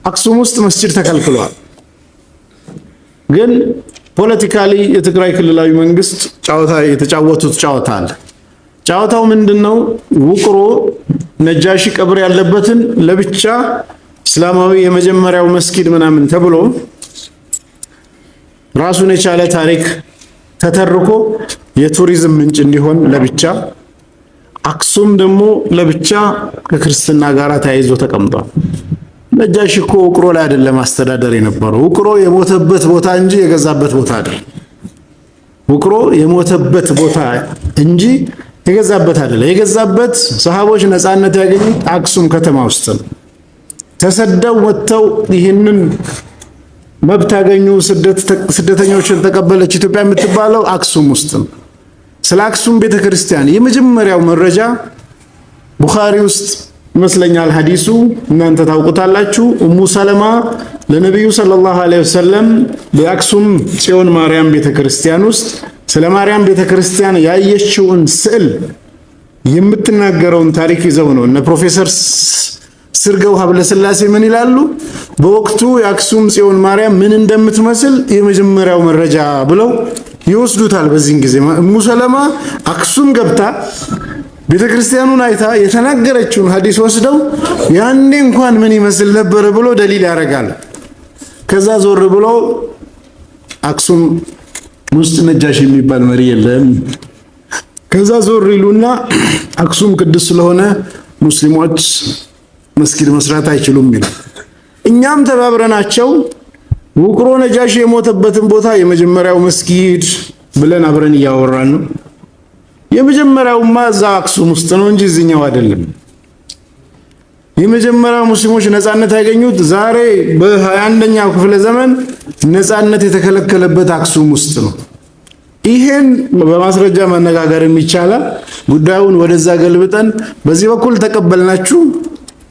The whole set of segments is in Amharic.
አክሱም ውስጥ መስጂድ ተከልክሏል። ግን ፖለቲካሊ የትግራይ ክልላዊ መንግስት ጨዋታ የተጫወቱት ጨዋታ አለ። ጨዋታው ምንድነው? ውቅሮ ነጃሺ ቀብር ያለበትን ለብቻ እስላማዊ የመጀመሪያው መስጊድ ምናምን ተብሎ ራሱን የቻለ ታሪክ ተተርኮ የቱሪዝም ምንጭ እንዲሆን ለብቻ፣ አክሱም ደግሞ ለብቻ ከክርስትና ጋር ተያይዞ ተቀምጧል። ነጃሺ እኮ ውቅሮ ላይ አይደለም አስተዳደር የነበረው። ውቅሮ የሞተበት ቦታ እንጂ የገዛበት ቦታ አይደለም። ውቅሮ የሞተበት ቦታ እንጂ የገዛበት አይደለም። የገዛበት ሰሃቦች ነፃነት ያገኙት አክሱም ከተማ ውስጥ ነው። ተሰደው ወጥተው ይህንን መብት ያገኙ ስደተኞችን ተቀበለች ኢትዮጵያ የምትባለው አክሱም ውስጥ ነው። ስለ አክሱም ቤተክርስቲያን የመጀመሪያው መረጃ ቡኻሪ ውስጥ ይመስለኛል ሐዲሱ፣ እናንተ ታውቁታላችሁ። ኡሙ ሰለማ ለነብዩ ሰለላሁ ዐለይሂ ወሰለም በአክሱም ጽዮን ማርያም ቤተክርስቲያን ውስጥ ስለ ማርያም ቤተክርስቲያን ያየችውን ስዕል የምትናገረውን ታሪክ ይዘው ነው እነ ፕሮፌሰር ስርገው ሀብለ ስላሴ ምን ይላሉ? በወቅቱ የአክሱም ጽዮን ማርያም ምን እንደምትመስል የመጀመሪያው መረጃ ብለው ይወስዱታል። በዚህን ጊዜ ኡሙ ሰለማ አክሱም ገብታ ቤተክርስቲያኑን አይታ የተናገረችውን ሐዲስ ወስደው ያኔ እንኳን ምን ይመስል ነበር ብሎ ደሊል ያደርጋል። ከዛ ዞር ብሎ አክሱም ውስጥ ነጃሺ የሚባል መሪ የለም። ከዛ ዞር ይሉና አክሱም ቅዱስ ስለሆነ ሙስሊሞች መስጊድ መስራት አይችሉም ይላል። እኛም ተባብረናቸው ውቅሮ ነጃሺ የሞተበትን ቦታ የመጀመሪያው መስጊድ ብለን አብረን እያወራን ነው። የመጀመሪያውማ እዛ አክሱም ውስጥ ነው እንጂ እዚህኛው አይደለም። የመጀመሪያው ሙስሊሞች ነፃነት ያገኙት ዛሬ በ21ኛው ክፍለ ዘመን ነፃነት የተከለከለበት አክሱም ውስጥ ነው። ይሄን በማስረጃ መነጋገርም ይቻላል። ጉዳዩን ወደዛ ገልብጠን በዚህ በኩል ተቀበልናችሁ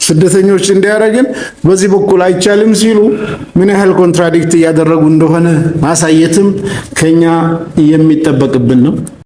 ስደተኞች እንዲያረጋግን በዚህ በኩል አይቻልም ሲሉ ምን ያህል ኮንትራዲክት እያደረጉ እንደሆነ ማሳየትም ከኛ የሚጠበቅብን ነው።